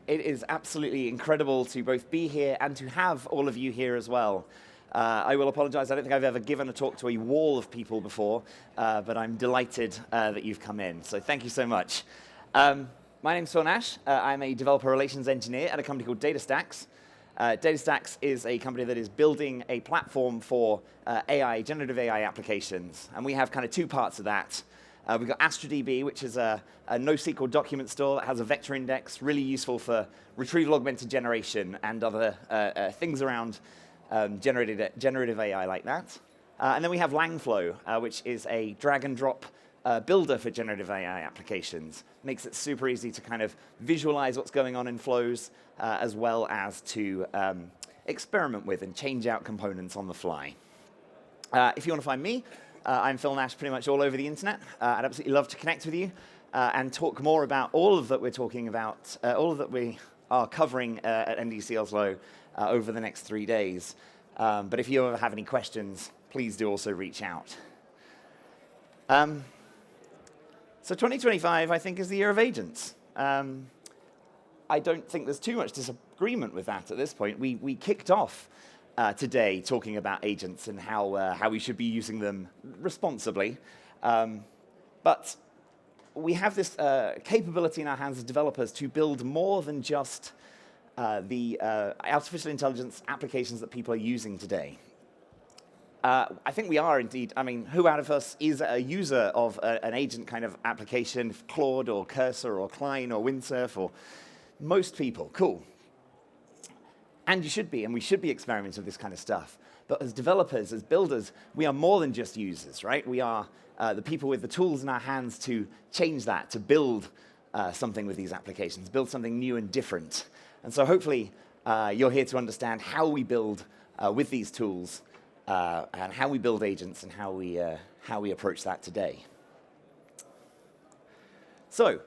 It is absolutely incredible to both be here and to have all of you here as well. I will apologize, I don't think I've ever given a talk to a wall of people before, but I'm delighted that you've come in, so thank you so much. My name's Nash. I'm a developer relations engineer at a company called DataStax. DataStax is a company that is building a platform for generative AI applications, and we have kind of two parts of that. We've got AstroDB, which is a NoSQL document store that has a vector index, really useful for retrieval augmented generation and other things around generative AI like that. And then we have Langflow, which is a drag and drop builder for generative AI applications. Makes it super easy to kind of visualize what's going on in flows, as well as to experiment with and change out components on the fly. If you want to find me, I'm Phil Nash pretty much all over the internet. I'd absolutely love to connect with you and talk more about all of that we're talking about, all of that we are covering at NDC Oslo over the next 3 days. But if you ever have any questions, please do also reach out. So 2025, I think, is the year of agents. I don't think there's too much disagreement with that at this point. We kicked off today talking about agents and how we should be using them responsibly. But we have this capability in our hands as developers to build more than just the artificial intelligence applications that people are using today. I think we are indeed. I mean, who out of us is a user of an agent kind of application, Claude or Cursor or Klein or Windsurf or most people? Cool. And you should be, and we should be experimenting with this kind of stuff. But as developers, as builders, we are more than just users, right? We are the people with the tools in our hands to change that, to build something with these applications, build something new and different. And so hopefully you're here to understand how we build with these tools and how we build agents and how we approach that today. So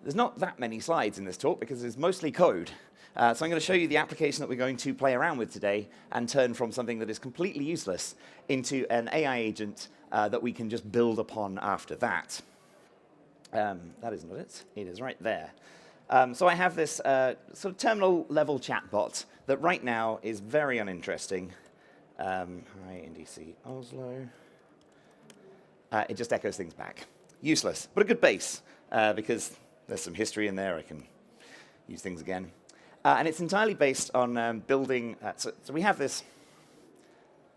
there's not that many slides in this talk because it's mostly code. So I'm going to show you the application that we're going to play around with today and turn from something that is completely useless into an AI agent that we can just build upon after that. That is not it. It is right there. So I have this sort of terminal level chatbot that right now is very uninteresting. Hi, NDC Oslo. It just echoes things back. Useless, but a good base because there's some history in there. I can use things again. And it's entirely based on building, so we have this,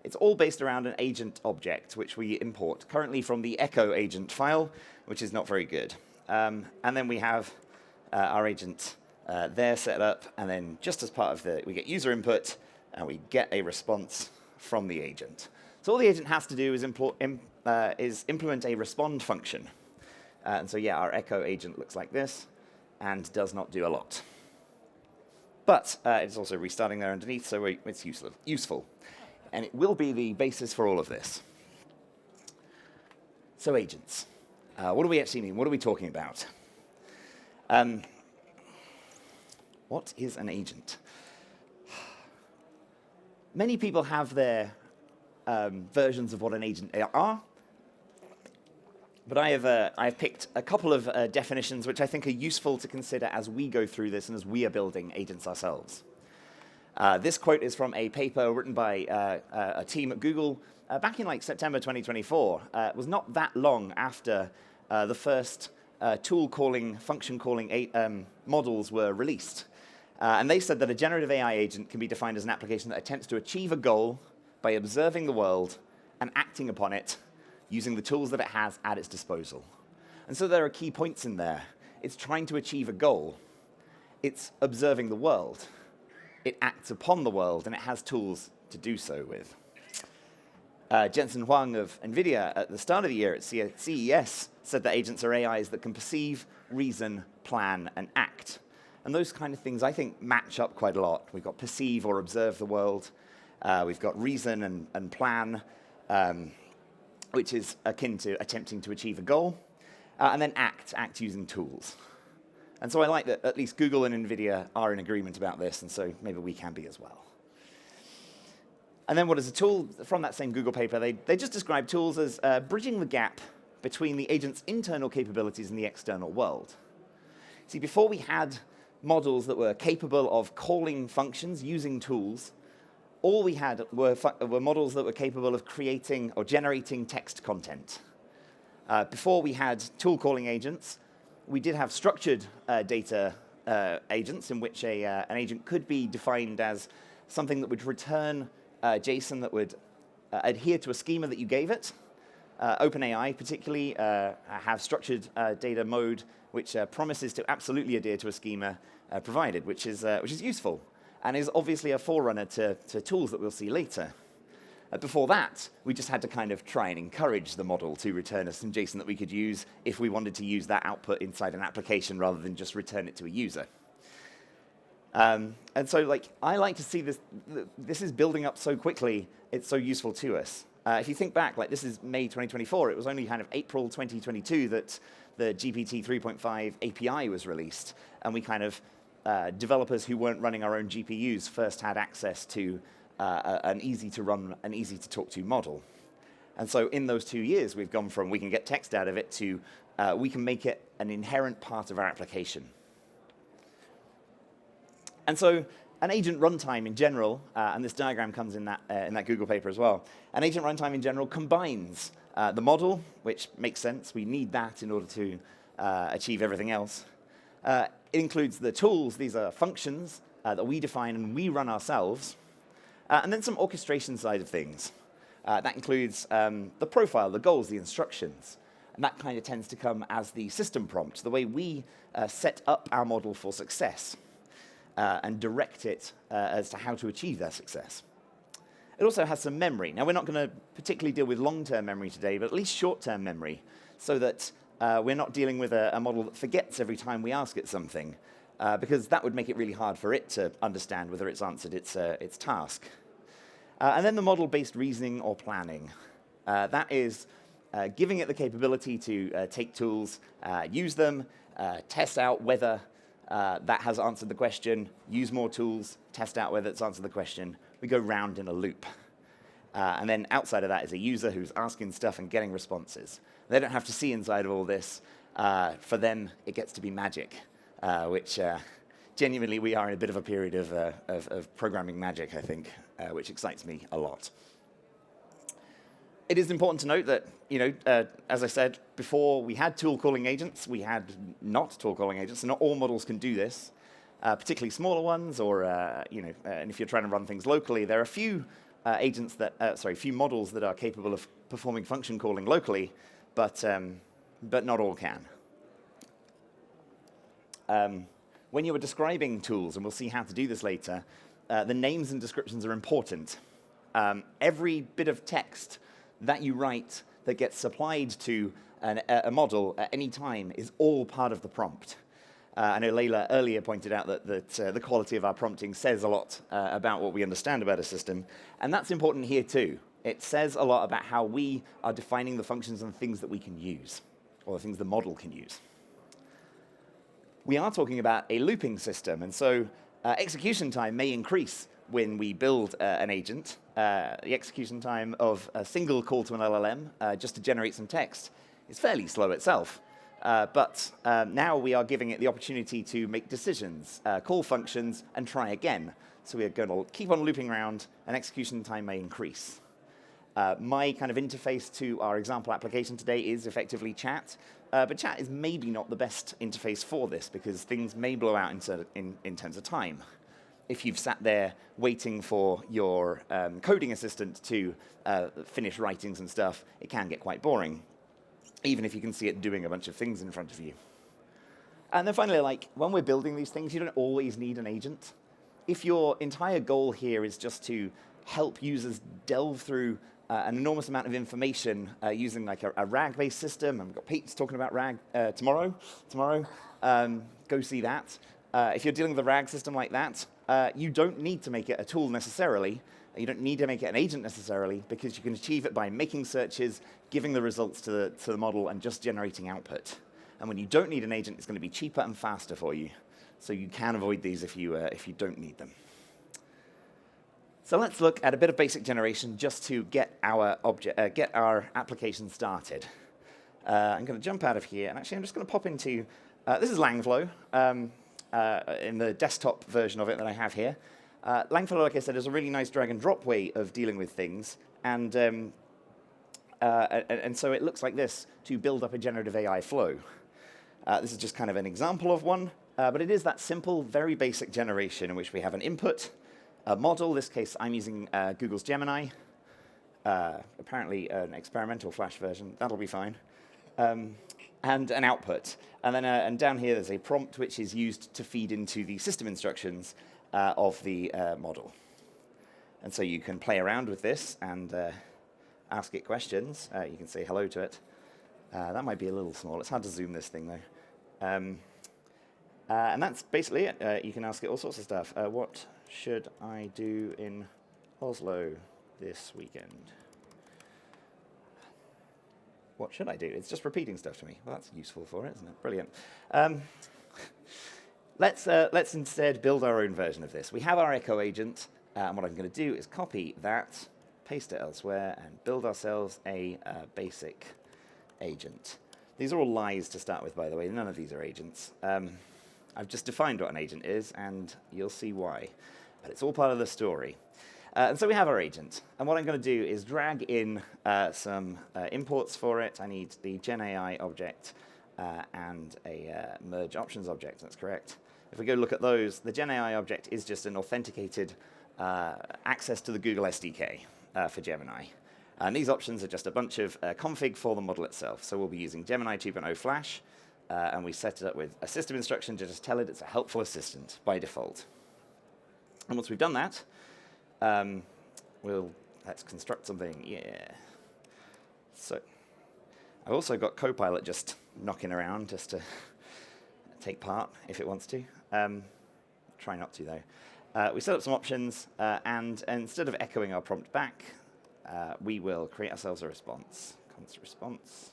it's all based around an agent object, which we import currently from the echo agent file, which is not very good. And then we have our agent there set up, and then just as part of we get user input, and we get a response from the agent. So all the agent has to do is implement a respond function. And so yeah, our echo agent looks like this, and does not do a lot. But it's also restarting there underneath, so it's useful. And it will be the basis for all of this. So agents. What do we actually mean? What are we talking about? What is an agent? Many people have their versions of what an agent are. But I have picked a couple of definitions which I think are useful to consider as we go through this and as we are building agents ourselves. This quote is from a paper written by a team at Google back in like September 2024. It was not that long after the first tool calling, function calling models were released. And they said that a generative AI agent can be defined as an application that attempts to achieve a goal by observing the world and acting upon it using the tools that it has at its disposal. And so there are key points in there. It's trying to achieve a goal. It's observing the world. It acts upon the world, and it has tools to do so with. Jensen Huang of NVIDIA at the start of the year at CES said that agents are AIs that can perceive, reason, plan, and act. And those kind of things, I think, match up quite a lot. We've got perceive or observe the world. We've got reason and plan, which is akin to attempting to achieve a goal, and then act using tools. And so I like that at least Google and NVIDIA are in agreement about this, and so maybe we can be as well. And then what is a tool? From that same Google paper, they just describe tools as bridging the gap between the agent's internal capabilities and the external world. See, before we had models that were capable of calling functions using tools. All we had were models that were capable of creating or generating text content. Before we had tool calling agents, we did have structured data agents in which an agent could be defined as something that would return JSON that would adhere to a schema that you gave it. OpenAI particularly have structured data mode, which promises to absolutely adhere to a schema provided, which is useful and is obviously a forerunner to tools that we'll see later. Before that, we just had to kind of try and encourage the model to return us some JSON that we could use if we wanted to use that output inside an application rather than just return it to a user. And so, I like to see this is building up so quickly, it's so useful to us. If you think back, this is May 2024, it was only kind of April 2022 that the GPT 3.5 API was released, and we kind of, developers who weren't running our own GPUs first had access to an easy-to-run and easy-to-talk-to model. And so in those 2 years, we've gone from we can get text out of it to we can make it an inherent part of our application. And so an agent runtime in general, and this diagram comes in that Google paper as well, an agent runtime in general combines the model, which makes sense. We need that in order to achieve everything else. It includes the tools. These are functions that we define and we run ourselves. And then some orchestration side of things. That includes the profile, the goals, the instructions. And that kind of tends to come as the system prompt, the way we set up our model for success and direct it as to how to achieve that success. It also has some memory. Now, we're not going to particularly deal with long-term memory today, but at least short-term memory, so that we're not dealing with a model that forgets every time we ask it something, because that would make it really hard for it to understand whether it's answered its task. And then the model-based reasoning or planning. That is giving it the capability to take tools, use them, test out whether that has answered the question, use more tools, test out whether it's answered the question. We go round in a loop. And then outside of that is a user who's asking stuff and getting responses. They don't have to see inside of all this. For them, it gets to be magic, which genuinely we are in a bit of a period of programming magic, I think, which excites me a lot. It is important to note that, as I said before, we had tool calling agents. We had not tool calling agents, so not all models can do this, particularly smaller ones, or and if you're trying to run things locally, there are a few few models that are capable of performing function calling locally, but not all can. When you were describing tools, and we'll see how to do this later, the names and descriptions are important. Every bit of text that you write that gets supplied to a model at any time is all part of the prompt. I know Layla earlier pointed out that the quality of our prompting says a lot about what we understand about a system, and that's important here too. It says a lot about how we are defining the functions and things that we can use, or the things the model can use. We are talking about a looping system, and so execution time may increase when we build an agent. The execution time of a single call to an LLM just to generate some text is fairly slow itself. But now we are giving it the opportunity to make decisions, call functions, and try again. So we are going to keep on looping around, and execution time may increase. My kind of interface to our example application today is effectively chat, but chat is maybe not the best interface for this because things may blow out in terms of time. If you've sat there waiting for your coding assistant to finish writings and stuff, it can get quite boring, even if you can see it doing a bunch of things in front of you. And then finally, when we're building these things, you don't always need an agent. If your entire goal here is just to help users delve through an enormous amount of information using a RAG-based system, and we've got Pete's talking about RAG tomorrow, go see that. If you're dealing with a RAG system like that, you don't need to make it a tool necessarily. You don't need to make it an agent necessarily, because you can achieve it by making searches, giving the results to the model, and just generating output. And when you don't need an agent, it's going to be cheaper and faster for you. So you can avoid these if you don't need them. So let's look at a bit of basic generation just to get our application started. I'm going to jump out of here, and actually I'm just going to pop into, this is Langflow. in the desktop version of it that I have here. Langfellow, like I said, is a really nice drag and drop way of dealing with things, and so it looks like this to build up a generative AI flow. This is just kind of an example of one, but it is that simple, very basic generation in which we have an input, a model. In this case, I'm using Google's Gemini, apparently an experimental Flash version. That'll be fine. And an output. And then and down here, there's a prompt which is used to feed into the system instructions of the model. And so you can play around with this and ask it questions. You can say hello to it. That might be a little small. It's hard to zoom this thing, though. And that's basically it. You can ask it all sorts of stuff. What should I do in Oslo this weekend? What should I do? It's just repeating stuff to me. Well, that's useful for it, isn't it? Brilliant. Let's instead build our own version of this. We have our Echo agent, and what I'm going to do is copy that, paste it elsewhere, and build ourselves a basic agent. These are all lies to start with, by the way. None of these are agents. I've just defined what an agent is, and you'll see why. But it's all part of the story. And so we have our agent. And what I'm going to do is drag in some imports for it. I need the GenAI object and a merge options object. That's correct. If we go look at those, the GenAI object is just an authenticated access to the Google SDK for Gemini. And these options are just a bunch of config for the model itself. So we'll be using Gemini 2.0 Flash, and we set it up with a system instruction to just tell it it's a helpful assistant by default. And once we've done that, let's construct something. Yeah. So I've also got Copilot just knocking around just to take part if it wants to. Try not to, though. We set up some options, and instead of echoing our prompt back, we will create ourselves a response. Const response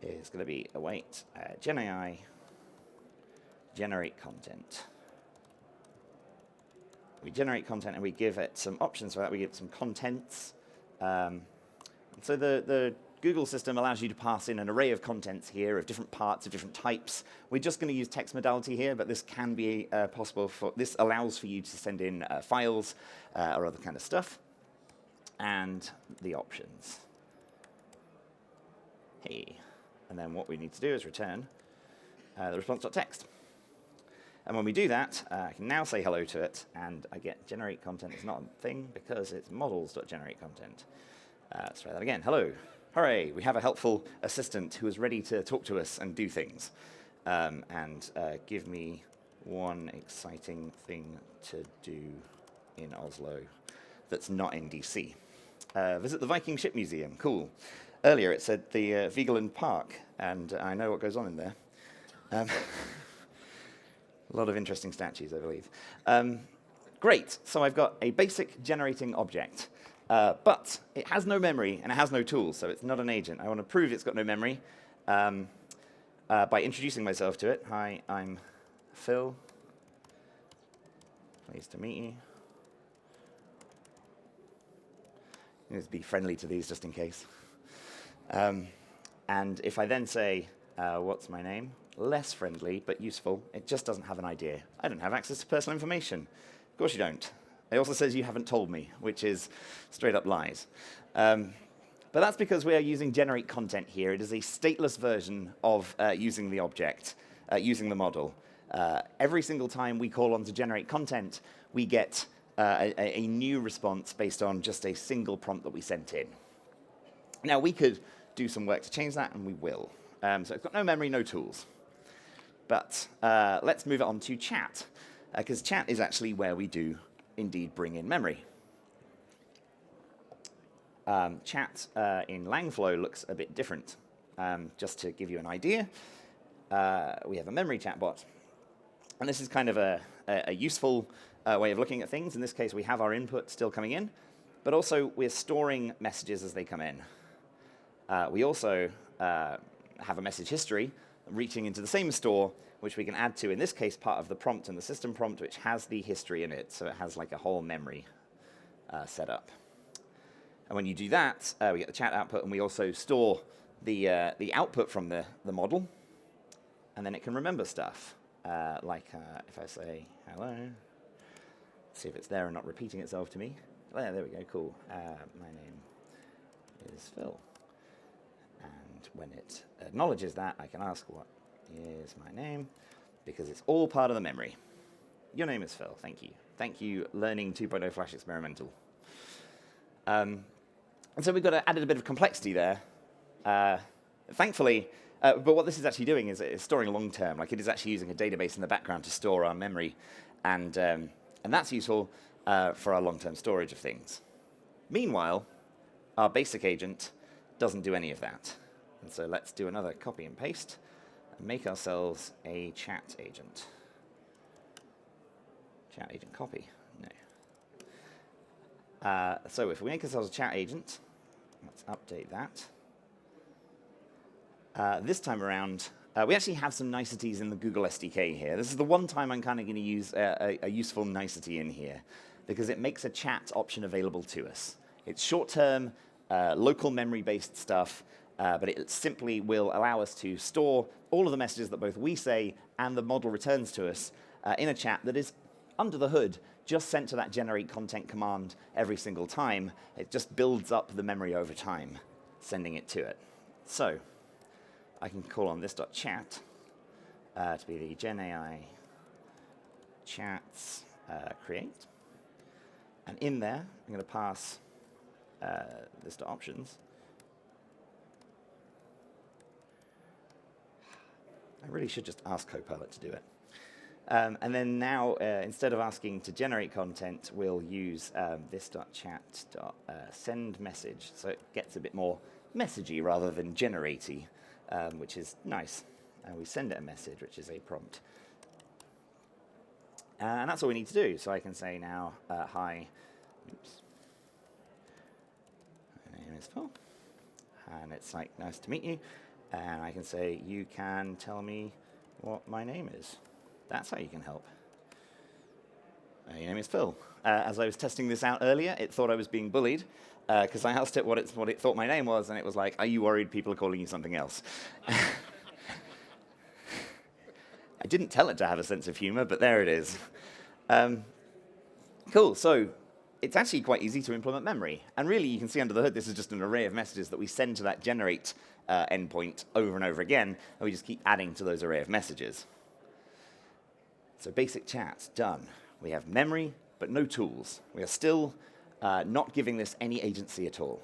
is going to be await GenAI generate content. We generate content and we give it some options for that. We give it some contents. So the Google system allows you to pass in an array of contents here of different parts, of different types. We're just going to use text modality here, but this can be possible. This allows for you to send in files or other kind of stuff. And the options. Hey. And then what we need to do is return the response.txt. And when we do that, I can now say hello to it, and I get generate content is not a thing because it's models.generateContent. Let's try that again. Hello. Hooray. We have a helpful assistant who is ready to talk to us and do things. And give me one exciting thing to do in Oslo that's not NDC. Visit the Viking Ship Museum. Cool. Earlier it said the Vigeland Park, and I know what goes on in there. A lot of interesting statues, I believe. Great. So I've got a basic generating object, but it has no memory and it has no tools, so it's not an agent. I want to prove it's got no memory by introducing myself to it. Hi, I'm Phil. Pleased to meet you. Let's be friendly to these just in case. And if I then say, what's my name? Less friendly, but useful. It just doesn't have an idea. I don't have access to personal information. Of course you don't. It also says you haven't told me, which is straight up lies. But that's because we are using generate content here. It is a stateless version of using the object, using the model. Every single time we call on to generate content, we get a new response based on just a single prompt that we sent in. Now, we could do some work to change that, and we will. So it's got no memory, no tools. But let's move it on to chat, because chat is actually where we do indeed bring in memory. Chat in Langflow looks a bit different. Just to give you an idea, we have a memory chatbot. And this is kind of a useful way of looking at things. In this case, we have our input still coming in, but also we're storing messages as they come in. We also have a message history reaching into the same store, which we can add to, in this case, part of the prompt and the system prompt, which has the history in it. So it has like a whole memory set up. And when you do that, we get the chat output, and we also store the output from the model, and then it can remember stuff. if I say hello, see if it's there and not repeating itself to me. Oh, yeah, there we go, cool. My name is Phil. And when it acknowledges that, I can ask what is my name, because it's all part of the memory. Your name is Phil, thank you. Thank you, Learning 2.0 Flash Experimental. And so we've added a bit of complexity there. Thankfully, but what this is actually doing is it's storing long term. Like, it is actually using a database in the background to store our memory, and that's useful for our long-term storage of things. Meanwhile, our basic agent doesn't do any of that. And so let's do another copy and paste and make ourselves a chat agent. Chat agent copy? No. So if we make ourselves a chat agent, let's update that. This time around, we actually have some niceties in the Google SDK here. This is the one time I'm kind of going to use a useful nicety in here, because it makes a chat option available to us. It's short-term, local memory-based stuff, but it simply will allow us to store all of the messages that both we say and the model returns to us in a chat that is, under the hood, just sent to that generate content command every single time. It just builds up the memory over time, sending it to it. So I can call on this.chat to be the GenAI chats create. And in there, I'm going to pass this.options. I really should just ask Copilot to do it. And then now, instead of asking to generate content, we'll use this.chat.send message. So it gets a bit more messagey rather than generatey, which is nice. And we send it a message, which is a prompt. And that's all we need to do. So I can say now, hi, oops. My name is Phil. And it's like, nice to meet you. And I can say, you can tell me what my name is. That's how you can help. Your name is Phil. As I was testing this out earlier, it thought I was being bullied because I asked it what it thought my name was, and it was like, are you worried people are calling you something else? I didn't tell it to have a sense of humor, but there it is. Cool, so it's actually quite easy to implement memory. And really, you can see under the hood, this is just an array of messages that we send to that generate endpoint over and over again, and we just keep adding to those array of messages. So basic chat's done. We have memory, but no tools. We are still not giving this any agency at all.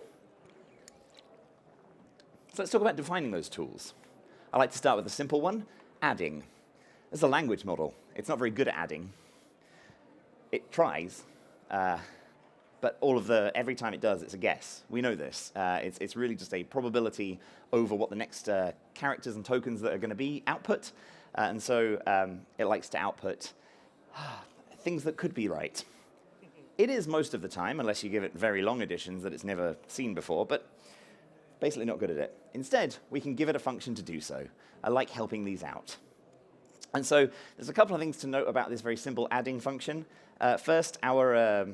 So let's talk about defining those tools. I like to start with a simple one, adding. This is a language model. It's not very good at adding. It tries, but every time it does, it's a guess. We know this. It's really just a probability over what the next characters and tokens that are going to be output. And so it likes to output things that could be right. It is most of the time, unless you give it very long additions that it's never seen before, but basically not good at it. Instead, we can give it a function to do so. I like helping these out. And so there's a couple of things to note about this very simple adding function. First, our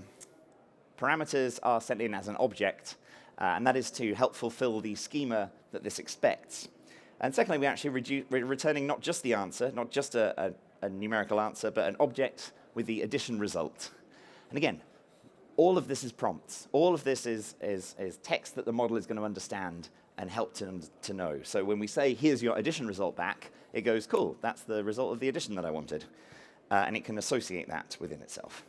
parameters are sent in as an object, and that is to help fulfill the schema that this expects. And secondly, we're returning not just the answer, not just a numerical answer, but an object with the addition result. And again, all of this is prompts. All of this is text that the model is going to understand and help to know. So when we say, here's your addition result back, it goes, cool, that's the result of the addition that I wanted. And it can associate that within itself.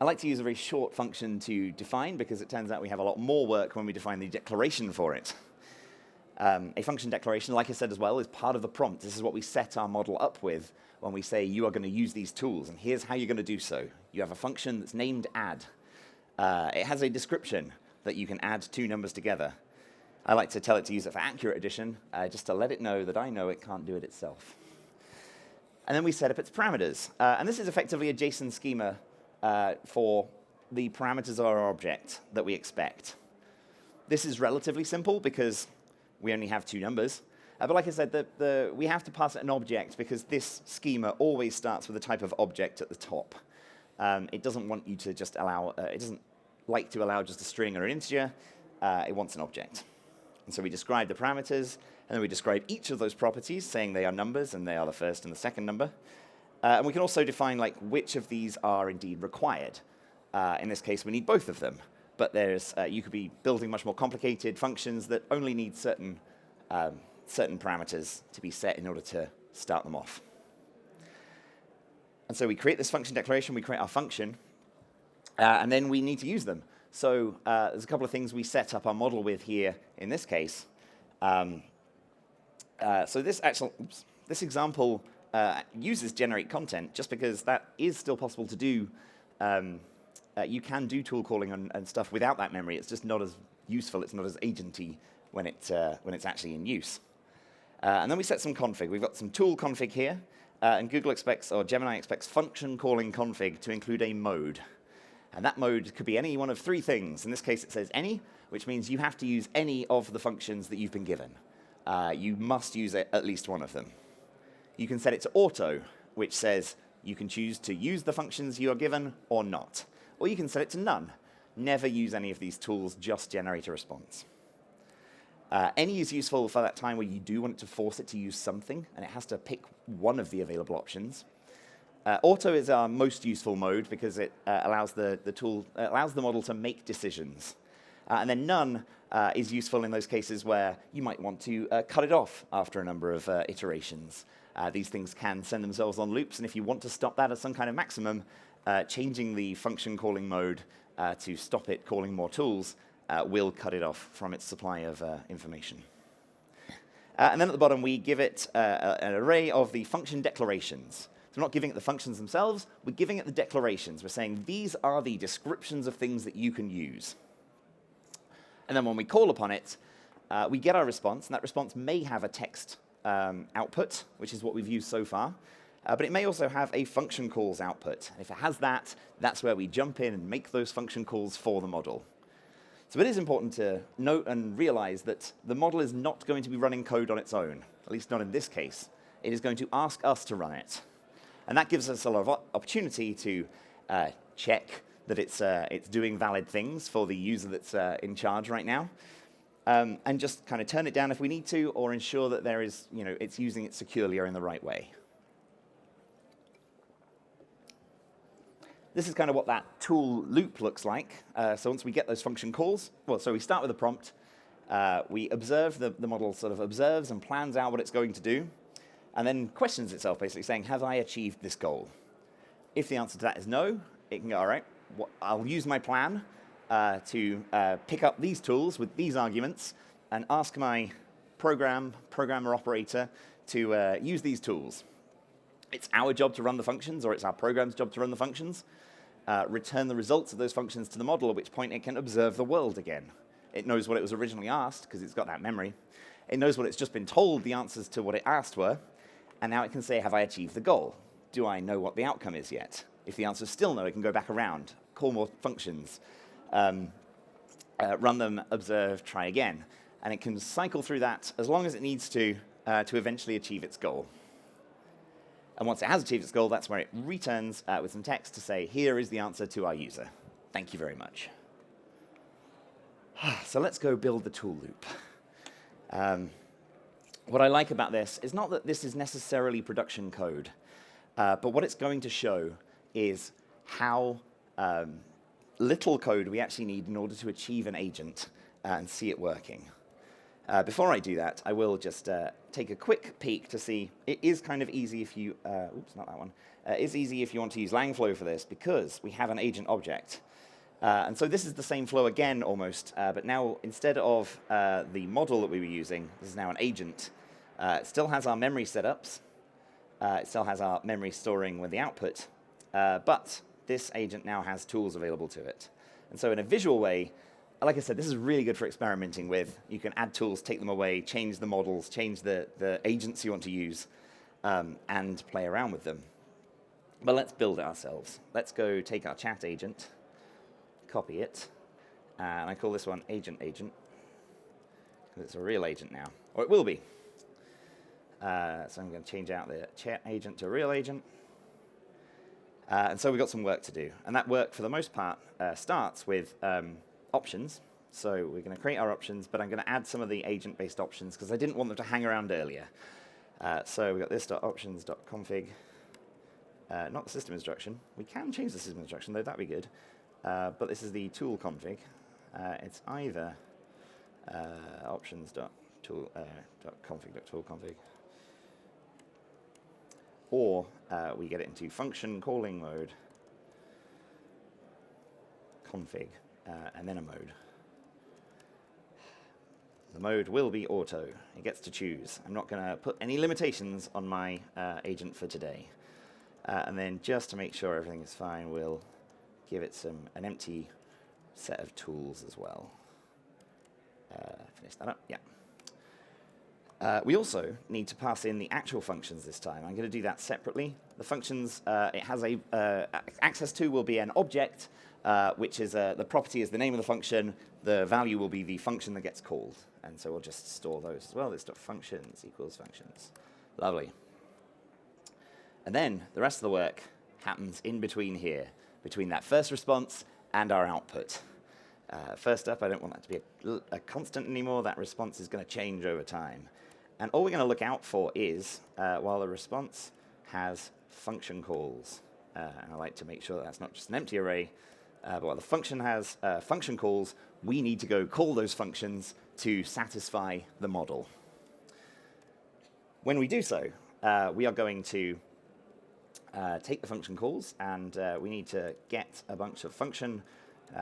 I like to use a very short function to define, because it turns out we have a lot more work when we define the declaration for it. A function declaration, like I said as well, is part of the prompt. This is what we set our model up with when we say you are going to use these tools, and here's how you're going to do so. You have a function that's named add. It has a description that you can add two numbers together. I like to tell it to use it for accurate addition, just to let it know that I know it can't do it itself. And then we set up its parameters. And this is effectively a JSON schema for the parameters of our object that we expect. This is relatively simple because we only have two numbers. But like I said, we have to pass it an object because this schema always starts with a type of object at the top. It doesn't want you to just allow, it doesn't like to allow just a string or an integer. It wants an object. And so we describe the parameters, And then we describe each of those properties, saying they are numbers and they are the first and the second number. And we can also define like which of these are indeed required. In this case, we need both of them. But there's you could be building much more complicated functions that only need certain parameters to be set in order to start them off. And so we create this function declaration, we create our function, and then we need to use them. So there's a couple of things we set up our model with here in this case. So this example uses generate content just because that is still possible to do. You can do tool calling and stuff without that memory. It's just not as useful. It's not as agenty when it's actually in use. And then we set some config. We've got some tool config here, and Google expects, or Gemini expects, function calling config to include a mode. And that mode could be any one of three things. In this case, it says any, which means you have to use any of the functions that you've been given. You must use at least one of them. You can set it to auto, which says you can choose to use the functions you are given or not. Or you can set it to none. Never use any of these tools, just generate a response. Any is useful for that time where you do want to force it to use something, and it has to pick one of the available options. Auto is our most useful mode because it allows the model to make decisions. And then none is useful in those cases where you might want to cut it off after a number of iterations. These things can send themselves on loops, and if you want to stop that at some kind of maximum, changing the function calling mode to stop it calling more tools will cut it off from its supply of information. And then at the bottom, we give it an array of the function declarations. So we're not giving it the functions themselves, we're giving it the declarations. We're saying these are the descriptions of things that you can use. And then when we call upon it, we get our response, and that response may have a text output, which is what we've used so far. But it may also have a function calls output. If it has that, that's where we jump in and make those function calls for the model. So it is important to note and realize that the model is not going to be running code on its own, at least not in this case. It is going to ask us to run it. And that gives us a lot of opportunity to check that it's doing valid things for the user that's in charge right now, and just kind of turn it down if we need to, or ensure that it's using it securely or in the right way. This is kind of what that tool loop looks like. So once we get those function calls, so we start with a prompt. We observe, the model sort of observes and plans out what it's going to do, and then questions itself, basically saying, have I achieved this goal? If the answer to that is no, it can go, all right, I'll use my plan to pick up these tools with these arguments and ask my programmer operator to use these tools. It's our job to run the functions, or it's our program's job to run the functions. Return the results of those functions to the model, at which point it can observe the world again. It knows what it was originally asked, because it's got that memory. It knows what it's just been told the answers to what it asked were, and now it can say, have I achieved the goal? Do I know what the outcome is yet? If the answer is still no, it can go back around, call more functions, run them, observe, try again. And it can cycle through that as long as it needs to eventually achieve its goal. And once it has achieved its goal, that's where it returns with some text to say, here is the answer to our user. Thank you very much. So let's go build the tool loop. What I like about this is not that this is necessarily production code, but what it's going to show is how little code we actually need in order to achieve an agent and see it working. Before I do that, I will just take a quick peek to see. It is kind of easy if you, oops, not that one. It is easy if you want to use Langflow for this, because we have an agent object. And so this is the same flow again, almost, but now instead of the model that we were using, this is now an agent. It still has our memory setups. It still has our memory storing with the output, but this agent now has tools available to it. And so in a visual way, like I said, this is really good for experimenting with. You can add tools, take them away, change the models, change the agents you want to use, and play around with them. But let's build it ourselves. Let's go take our chat agent, copy it, and I call this one agent, because it's a real agent now, or it will be. So I'm going to change out the chat agent to a real agent. And so we've got some work to do. And that work, for the most part, starts with options. So we're going to create our options, but I'm going to add some of the agent-based options because I didn't want them to hang around earlier. So we've got this.options.config, not the system instruction. We can change the system instruction, though, that'd be good. But this is the tool config. It's either options.config.toolconfig, or we get it into function calling mode, config, and then a mode. The mode will be auto. It gets to choose. I'm not going to put any limitations on my agent for today. And then just to make sure everything is fine, we'll give it an empty set of tools as well. Finish that up, yeah. We also need to pass in the actual functions this time. I'm going to do that separately. The functions it has access to will be an object, which is the property is the name of the function. The value will be the function that gets called. And so we'll just store those as well. This stuff functions equals functions. Lovely. And then the rest of the work happens in between here, between that first response and our output. First up, I don't want that to be a constant anymore. That response is going to change over time. And all we're going to look out for is, while the response has function calls, and I like to make sure that that's not just an empty array, but while the function has function calls, we need to go call those functions to satisfy the model. When we do so, we are going to take the function calls, and we need to get a bunch of function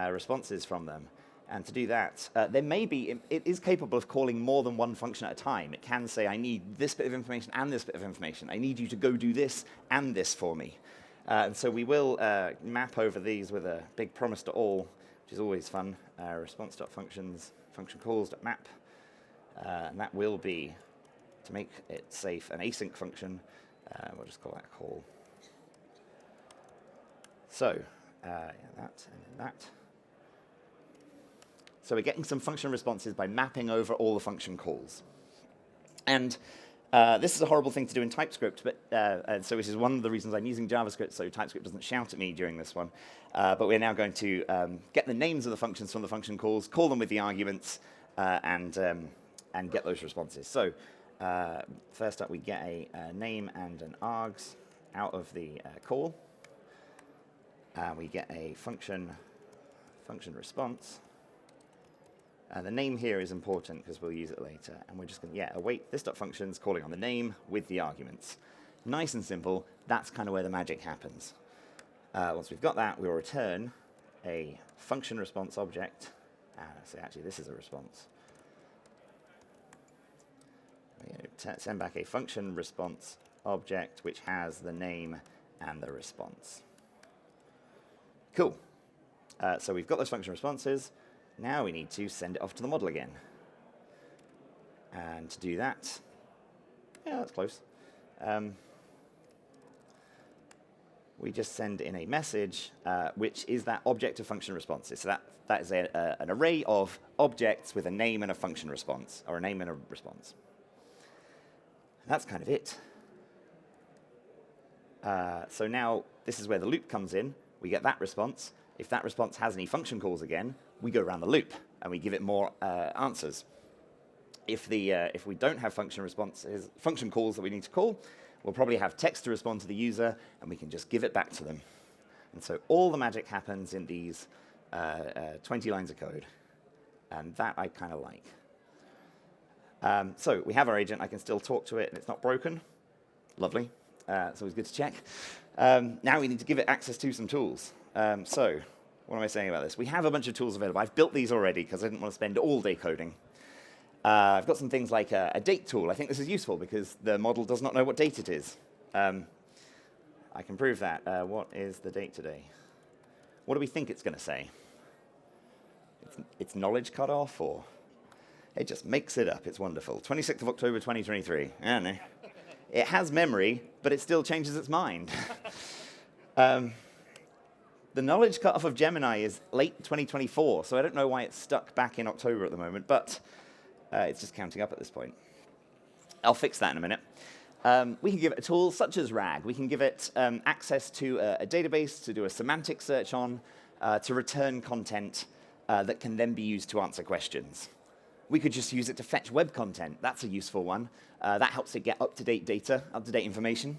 responses from them. And to do that, there may be, it is capable of calling more than one function at a time. It can say, I need this bit of information and this bit of information. I need you to go do this and this for me. And so we will map over these with a big promise to all, which is always fun. Response.functions, function calls.map. And that will be, to make it safe, an async function. We'll just call that call. So, that and then that. So we're getting some function responses by mapping over all the function calls. And this is a horrible thing to do in TypeScript, but so this is one of the reasons I'm using JavaScript, so TypeScript doesn't shout at me during this one. But we're now going to get the names of the functions from the function calls, call them with the arguments, and get those responses. So first up, we get a name and an args out of the call. We get a function response. The name here is important because we'll use it later. And we're just going to, await this.functions calling on the name with the arguments. Nice and simple. That's kind of where the magic happens. Once we've got that, we'll return a function response object. So actually, this is a response. We're going to send back a function response object which has the name and the response. Cool. So we've got those function responses. Now we need to send it off to the model again. And to do that, that's close. We just send in a message, which is that object of function responses. So that is an array of objects with a name and a function response, or a name and a response. And that's kind of it. So now this is where the loop comes in. We get that response. If that response has any function calls again, we go around the loop and we give it more answers. If we don't have function calls that we need to call, we'll probably have text to respond to the user, and we can just give it back to them. And so all the magic happens in these 20 lines of code, and that I kind of like. So we have our agent. I can still talk to it, and it's not broken. Lovely. It's always good to check. Now we need to give it access to some tools. So what am I saying about this? We have a bunch of tools available. I've built these already because I didn't want to spend all day coding. I've got some things like a date tool. I think this is useful because the model does not know what date it is. I can prove that. What is the date today? What do we think it's going to say? It's knowledge cutoff, or it just makes it up. It's wonderful. 26th of October, 2023. I don't know. It has memory, but it still changes its mind. The knowledge cutoff of Gemini is late 2024, so I don't know why it's stuck back in October at the moment, but it's just counting up at this point. I'll fix that in a minute. We can give it a tool such as RAG. We can give it access to a database to do a semantic search on, to return content, that can then be used to answer questions. We could just use it to fetch web content. That's a useful one. That helps it get up-to-date data, up-to-date information.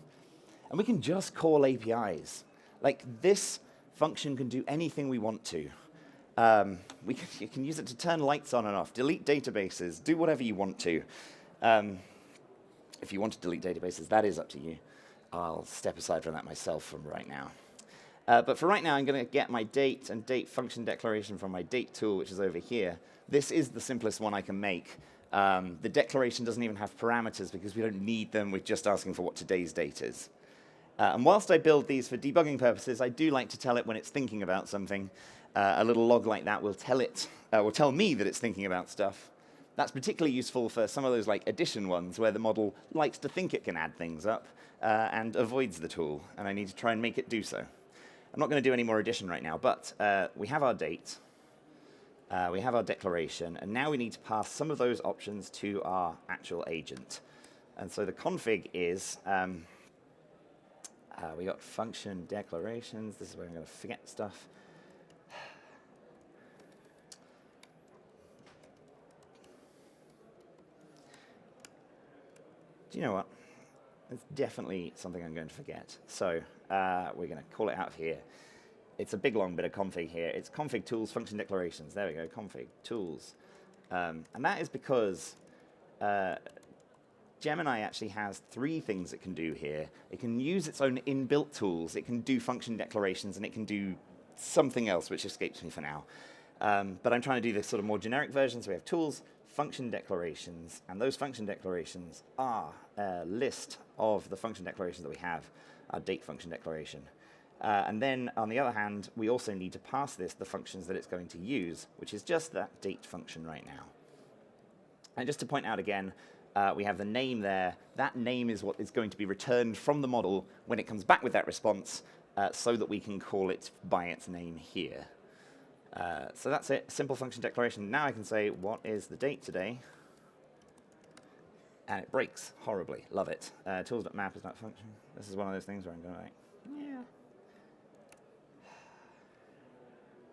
And we can just call APIs. Like, this function can do anything we want to. You can use it to turn lights on and off, delete databases, do whatever you want to. If you want to delete databases, that is up to you. I'll step aside from that myself from right now. But for right now, I'm going to get my date and date function declaration from my date tool, which is over here. This is the simplest one I can make. The declaration doesn't even have parameters because we don't need them. We're just asking for what today's date is. And whilst I build these for debugging purposes, I do like to tell it when it's thinking about something. A little log like that will tell me that it's thinking about stuff. That's particularly useful for some of those like addition ones where the model likes to think it can add things up and avoids the tool, and I need to try and make it do so. I'm not going to do any more addition right now, but we have our date, we have our declaration, and now we need to pass some of those options to our actual agent. And so the config is, we got function declarations. This is where I'm going to forget stuff. Do you know what? It's definitely something I'm going to forget. So we're going to call it out of here. It's a big, long bit of config here. It's config tools, function declarations. There we go, config tools. And that is because Gemini actually has 3 things it can do here. It can use its own inbuilt tools. It can do function declarations, and it can do something else, which escapes me for now. But I'm trying to do this sort of more generic version. So we have tools, function declarations, and those function declarations are a list of the function declarations that we have, our date function declaration. And then, on the other hand, we also need to pass this the functions that it's going to use, which is just that date function right now. And just to point out again, we have the name there. That name is what is going to be returned from the model when it comes back with that response, so that we can call it by its name here. So that's it, simple function declaration. Now I can say, what is the date today? And it breaks horribly. Love it. Tools.map is not function. This is one of those things where I'm going like, yeah.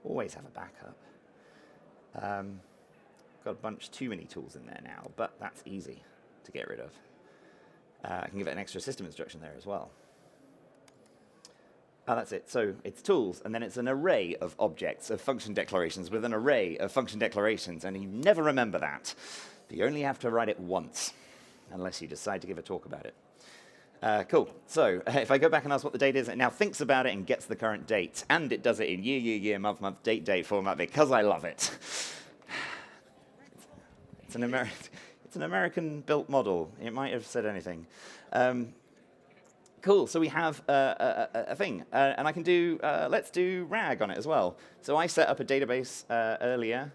Always have a backup. Got a bunch too many tools in there now, but that's easy to get rid of. I can give it an extra system instruction there as well. That's it. So it's tools, and then it's an array of objects, of function declarations with an array of function declarations, and you never remember that. You only have to write it once, unless you decide to give a talk about it. Cool. So if I go back and ask what the date is, it now thinks about it and gets the current date, and it does it in year, month, date format because I love it. It's an American-built model. It might have said anything. Cool, so we have a thing, and I can do, let's do RAG on it as well. So I set up a database earlier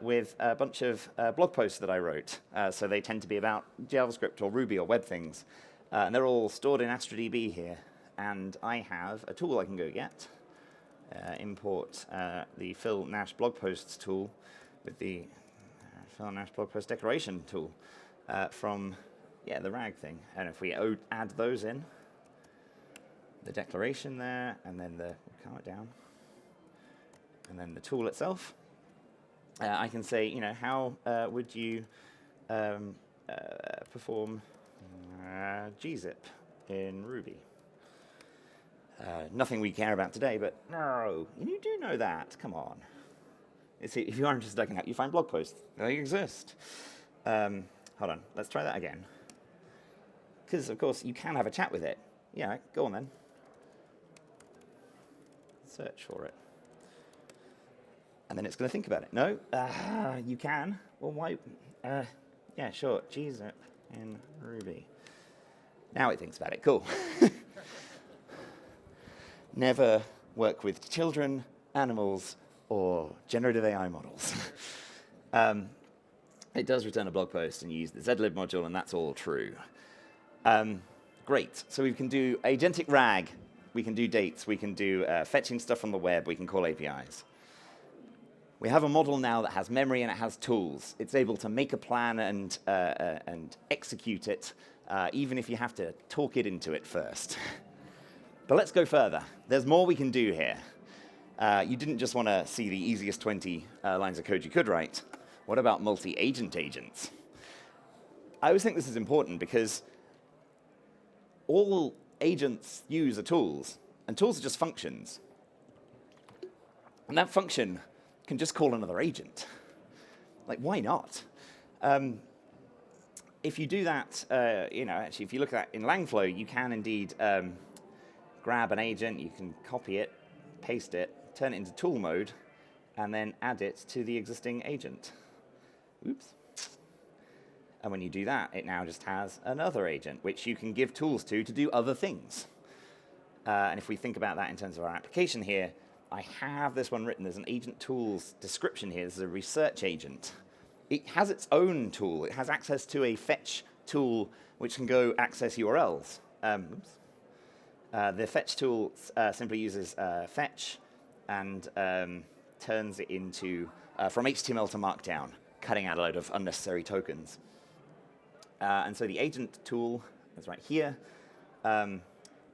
with a bunch of blog posts that I wrote. So they tend to be about JavaScript or Ruby or web things. And they're all stored in AstraDB here. And I have a tool I can go get, import the Phil Nash blog posts tool with the Phil Nash blog post declaration tool from, the RAG thing. And if we add those in, the declaration there, and then we'll calm it down, and then the tool itself, I can say, how would you perform gzip in Ruby? Nothing we care about today, but no, you do know that. Come on. If you are interested, I can help you find blog posts. They exist. Hold on, let's try that again. Because, of course, you can have a chat with it. Yeah, go on then. Search for it. And then it's going to think about it. No, you can. Well, why? Yeah, sure. gzip in Ruby. Now it thinks about it. Cool. Never work with children, animals, or generative AI models. It does return a blog post and use the zlib module, and that's all true. Great. So we can do agentic RAG. We can do dates. We can do fetching stuff from the web. We can call APIs. We have a model now that has memory and it has tools. It's able to make a plan and execute it, even if you have to talk it into it first. But let's go further. There's more we can do here. You didn't just want to see the easiest 20 lines of code you could write. What about multi-agent agents? I always think this is important because all agents use are tools, and tools are just functions. And that function can just call another agent. Like, why not? If you do that, actually, if you look at that in Langflow, you can indeed grab an agent, you can copy it, paste it, turn it into tool mode, and then add it to the existing agent. Oops. And when you do that, it now just has another agent, which you can give tools to do other things. And if we think about that in terms of our application here, I have this one written. There's an agent tools description here. This is a research agent. It has its own tool. It has access to a fetch tool, which can go access URLs. The fetch tool simply uses fetch and turns it into, from HTML to Markdown, cutting out a load of unnecessary tokens. And so the agent tool, that's right here,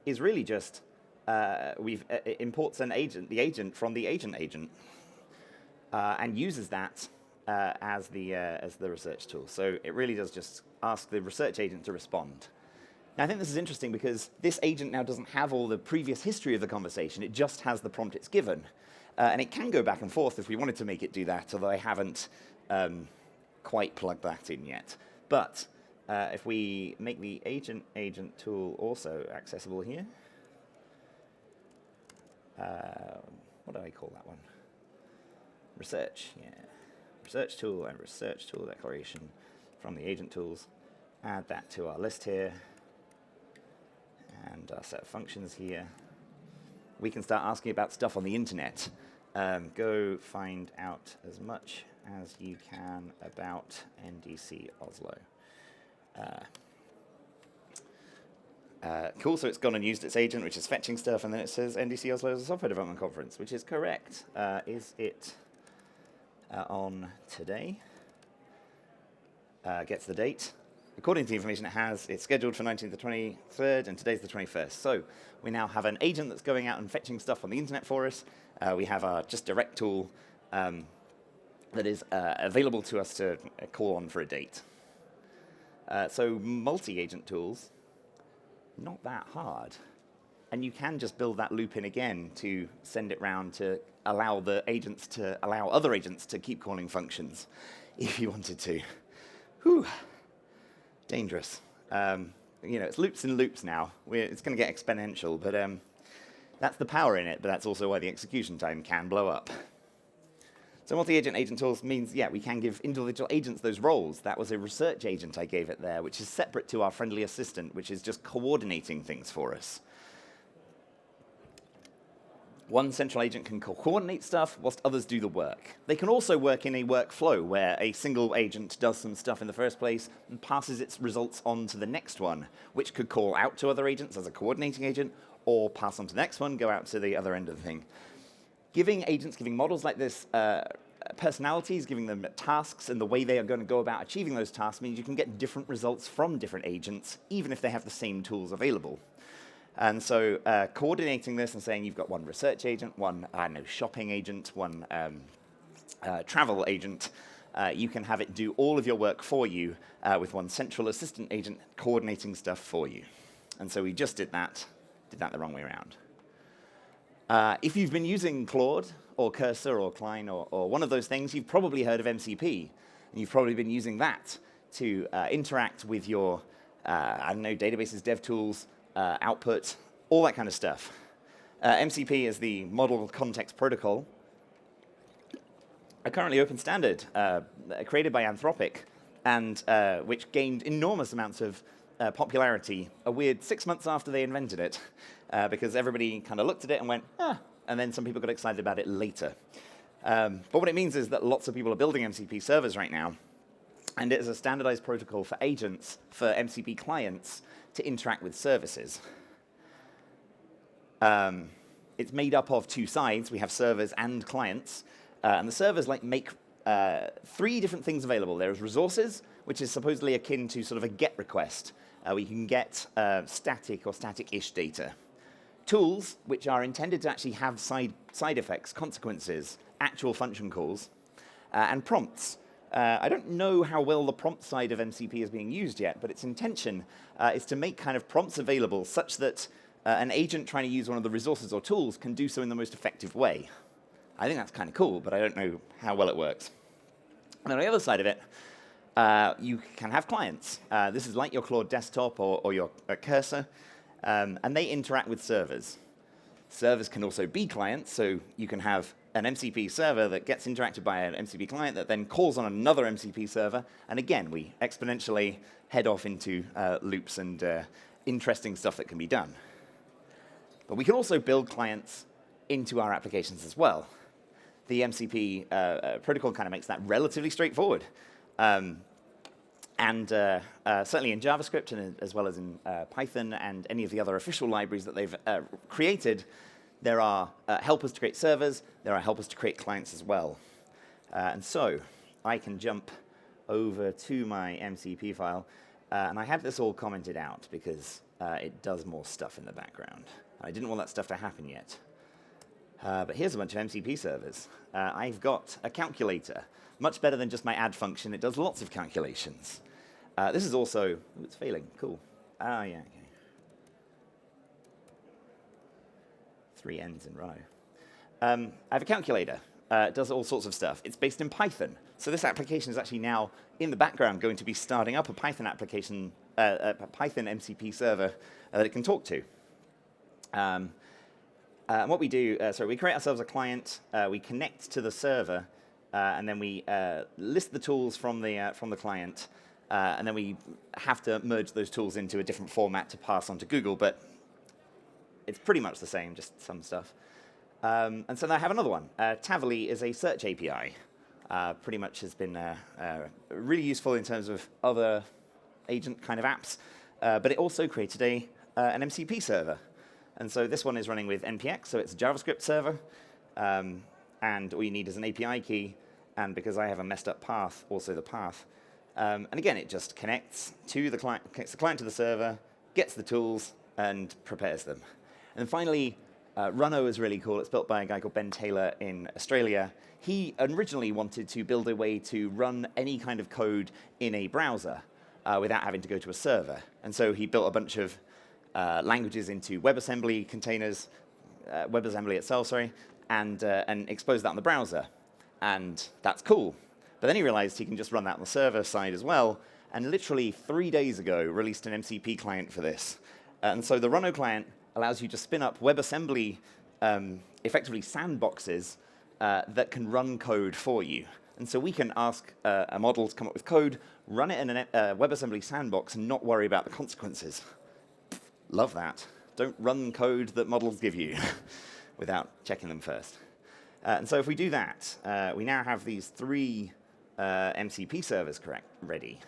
is really just, it imports the agent from the agent, and uses that as the research tool. So it really does just ask the research agent to respond. Now, I think this is interesting because this agent now doesn't have all the previous history of the conversation. It just has the prompt it's given. And it can go back and forth if we wanted to make it do that, although I haven't quite plugged that in yet. But if we make the agent tool also accessible here, what do I call that one? Research, yeah. Research tool and research tool declaration from the agent tools. Add that to our list here. And our set of functions here. We can start asking about stuff on the internet. Go find out as much as you can about NDC Oslo. Cool, so it's gone and used its agent, which is fetching stuff, and then it says NDC Oslo is a software development conference, which is correct. Is it on today? Gets the date. According to the information it has, it's scheduled for 19th to 23rd, and today's the 21st. So we now have an agent that's going out and fetching stuff on the internet for us. We have our just direct tool that is available to us to call on for a date. So multi-agent tools, not that hard. And you can just build that loop in again to send it round to allow the agents to allow other agents to keep calling functions if you wanted to. Whew. Dangerous. It's loops and loops now. It's going to get exponential, but that's the power in it, but that's also why the execution time can blow up. So multi-agent agent tools means, yeah, we can give individual agents those roles. That was a research agent I gave it there, which is separate to our friendly assistant, which is just coordinating things for us. One central agent can coordinate stuff whilst others do the work. They can also work in a workflow where a single agent does some stuff in the first place and passes its results on to the next one, which could call out to other agents as a coordinating agent or pass on to the next one, go out to the other end of the thing. Giving models like this personalities, giving them tasks and the way they are going to go about achieving those tasks means you can get different results from different agents, even if they have the same tools available. And so coordinating this and saying you've got one research agent, one shopping agent, one travel agent, you can have it do all of your work for you with one central assistant agent coordinating stuff for you. And so we just did that the wrong way around. If you've been using Claude or Cursor or Klein or one of those things, you've probably heard of MCP. And you've probably been using that to interact with your, databases, dev tools, output, all that kind of stuff. MCP is the Model Context Protocol, a currently open standard created by Anthropic, and which gained enormous amounts of popularity a weird 6 months after they invented it, because everybody kind of looked at it and went, and then some people got excited about it later. But what it means is that lots of people are building MCP servers right now, and it is a standardized protocol for agents, for MCP clients, to interact with services. It's made up of two sides. We have servers and clients, and the servers make three different things available. There's resources, which is supposedly akin to sort of a GET request. We can get static or static-ish data. tools, which are intended to actually have side effects, consequences, actual function calls, and prompts. I don't know how well the prompt side of MCP is being used yet, but its intention is to make kind of prompts available such that an agent trying to use one of the resources or tools can do so in the most effective way. I think that's kind of cool, but I don't know how well it works. And on the other side of it, you can have clients. This is like your Claude desktop or your cursor, and they interact with servers. Servers can also be clients, so you can have an MCP server that gets interacted by an MCP client that then calls on another MCP server, and again, we exponentially head off into loops and interesting stuff that can be done. But we can also build clients into our applications as well. The MCP protocol kind of makes that relatively straightforward. Certainly in JavaScript, and as well as in Python and any of the other official libraries that they've created, there are helpers to create servers, there are helpers to create clients as well. And so I can jump over to my MCP file, and I had this all commented out because it does more stuff in the background. I didn't want that stuff to happen yet. But here's a bunch of MCP servers. I've got a calculator, much better than just my add function. It does lots of calculations. This is also, it's failing, cool. Yeah, okay. 3 ends in row. I have a calculator. It does all sorts of stuff. It's based in Python. So this application is actually now, in the background, going to be starting up a Python application, a Python MCP server that it can talk to. And what we do, we create ourselves a client, we connect to the server, and then we list the tools from the client, and then we have to merge those tools into a different format to pass on to Google, but it's pretty much the same, just some stuff. And so now I have another one. Tavily is a search API. Pretty much has been really useful in terms of other agent kind of apps, but it also created an MCP server. And so this one is running with npx, so it's a JavaScript server, and all you need is an API key, and because I have a messed up path, also the path. And again, it just connects to the client, connects the client to the server, gets the tools, and prepares them. And then finally, Runo is really cool. It's built by a guy called Ben Taylor in Australia. He originally wanted to build a way to run any kind of code in a browser without having to go to a server. And so he built a bunch of languages into WebAssembly containers, WebAssembly itself, sorry, and expose that on the browser. And that's cool. But then he realized he can just run that on the server side as well, and literally 3 days ago released an MCP client for this. And so the Runo client allows you to spin up WebAssembly, effectively sandboxes that can run code for you. And so we can ask a model to come up with code, run it in a WebAssembly sandbox, and not worry about the consequences. Love that. Don't run code that models give you without checking them first. And so if we do that, we now have these 3 MCP servers ready.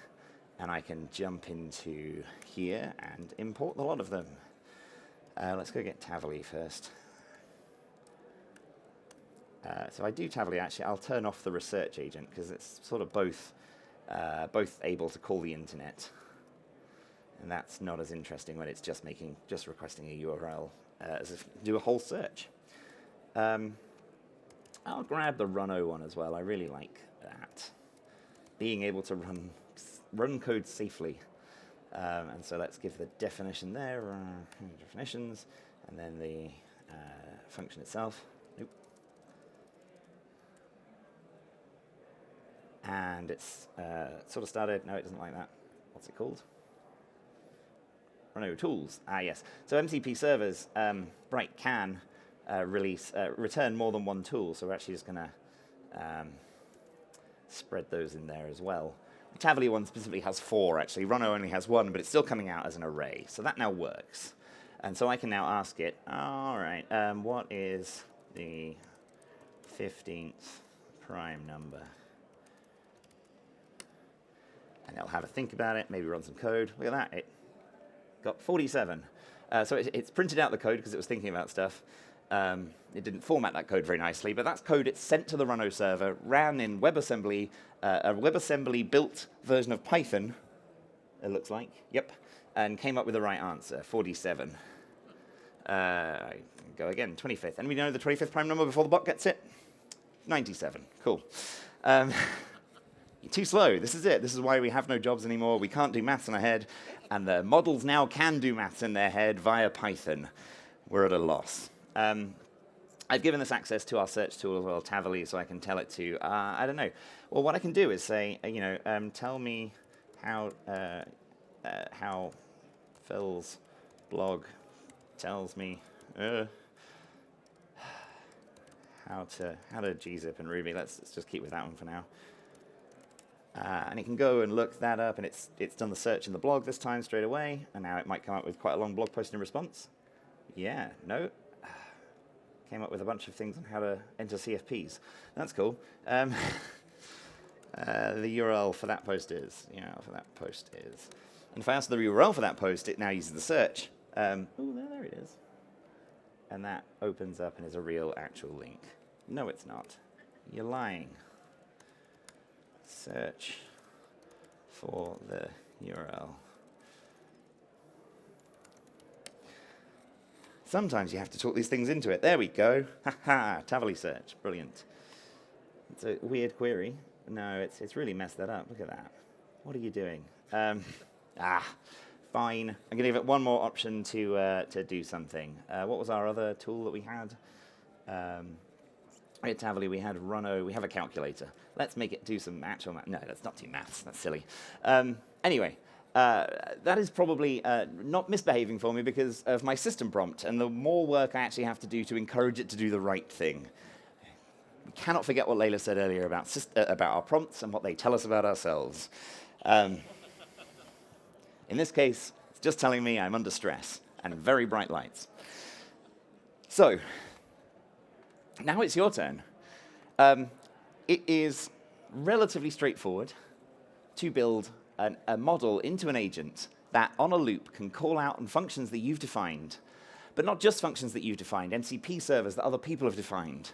And I can jump into here and import a lot of them. Let's go get Tavily first. So I do Tavily, actually. I'll turn off the research agent, because it's sort of both able to call the internet. And that's not as interesting when it's just requesting a URL as if do a whole search. I'll grab the Runo one as well. I really like that. Being able to run code safely. And so let's give the definition there, definitions, and then the function itself. Nope. And it's sort of started. No, it doesn't like that. What's it called? Runo tools. Yes. So MCP servers, can return more than one tool. So we're actually just going to spread those in there as well. The Tavily one specifically has 4, actually. Runo only has 1, but it's still coming out as an array. So that now works. And so I can now ask it, all right, what is the 15th prime number? And it'll have a think about it, maybe run some code. Look at that, it got 47. So it's printed out the code because it was thinking about stuff. It didn't format that code very nicely, but that's code it's sent to the Runo server, ran in WebAssembly, a WebAssembly-built version of Python, it looks like, yep, and came up with the right answer, 47. Go again, 25th. Anybody know the 25th prime number before the bot gets it? 97. Cool. You're too slow. This is it. This is why we have no jobs anymore. We can't do maths in our head. And the models now can do maths in their head via Python. We're at a loss. I've given this access to our search tool as well, Tavily, so I can tell it to, I don't know. Well, what I can do is say, tell me how Phil's blog tells me how to gzip in Ruby. Let's just keep with that one for now. And it can go and look that up, and it's done the search in the blog this time straight away, and now it might come up with quite a long blog post in response. Yeah, no. Came up with a bunch of things on how to enter CFPs. That's cool. The URL for that post is, and if I ask the URL for that post, it now uses the search. There it is. And that opens up and is a real, actual link. No, it's not. You're lying. Search for the URL. Sometimes you have to talk these things into it. There we go. Ha-ha, Tavily search. Brilliant. It's a weird query. No, it's really messed that up. Look at that. What are you doing? Fine. I'm going to give it one more option to do something. What was our other tool that we had? At Tavily, we had Runo. We have a calculator. Let's make it do some actual math. No, let's not do maths. That's silly. Anyway. That is probably not misbehaving for me because of my system prompt and the more work I actually have to do to encourage it to do the right thing. We cannot forget what Layla said earlier about our prompts and what they tell us about ourselves. In this case, it's just telling me I'm under stress and very bright lights. So, now it's your turn. It is relatively straightforward to build a model into an agent that, on a loop, can call out on functions that you've defined, but not just functions that you've defined, MCP servers that other people have defined,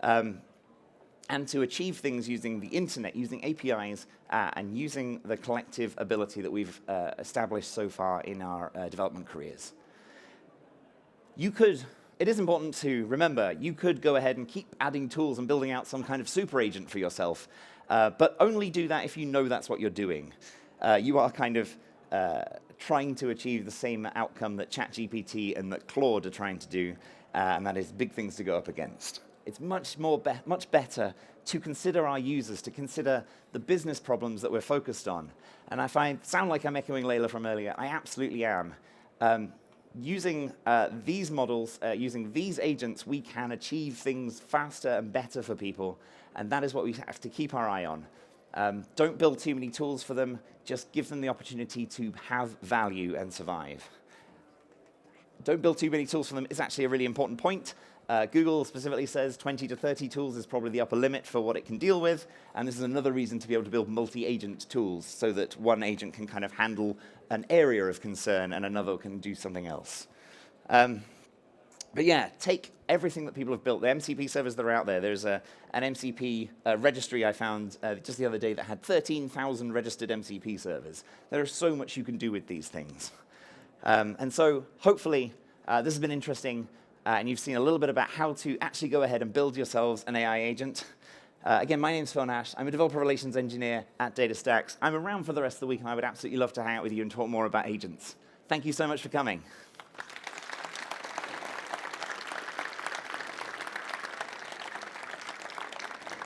and to achieve things using the internet, using APIs, and using the collective ability that we've established so far in our development careers. It is important to remember, you could go ahead and keep adding tools and building out some kind of super agent for yourself, but only do that if you know that's what you're doing. You are kind of trying to achieve the same outcome that ChatGPT and that Claude are trying to do, and that is big things to go up against. It's much better to consider our users, to consider the business problems that we're focused on. And if I sound like I'm echoing Layla from earlier, I absolutely am. Using these models, using these agents, we can achieve things faster and better for people, and that is what we have to keep our eye on. Don't build too many tools for them. Just give them the opportunity to have value and survive. Don't build too many tools for them is actually a really important point. Google specifically says 20 to 30 tools is probably the upper limit for what it can deal with, and this is another reason to be able to build multi-agent tools so that one agent can kind of handle an area of concern and another can do something else. But yeah, take everything that people have built, the MCP servers that are out there. There's an MCP registry I found just the other day that had 13,000 registered MCP servers. There is so much you can do with these things. And so hopefully this has been interesting, and you've seen a little bit about how to actually go ahead and build yourselves an AI agent. Again, my name's Phil Nash. I'm a developer relations engineer at DataStax. I'm around for the rest of the week, and I would absolutely love to hang out with you and talk more about agents. Thank you so much for coming.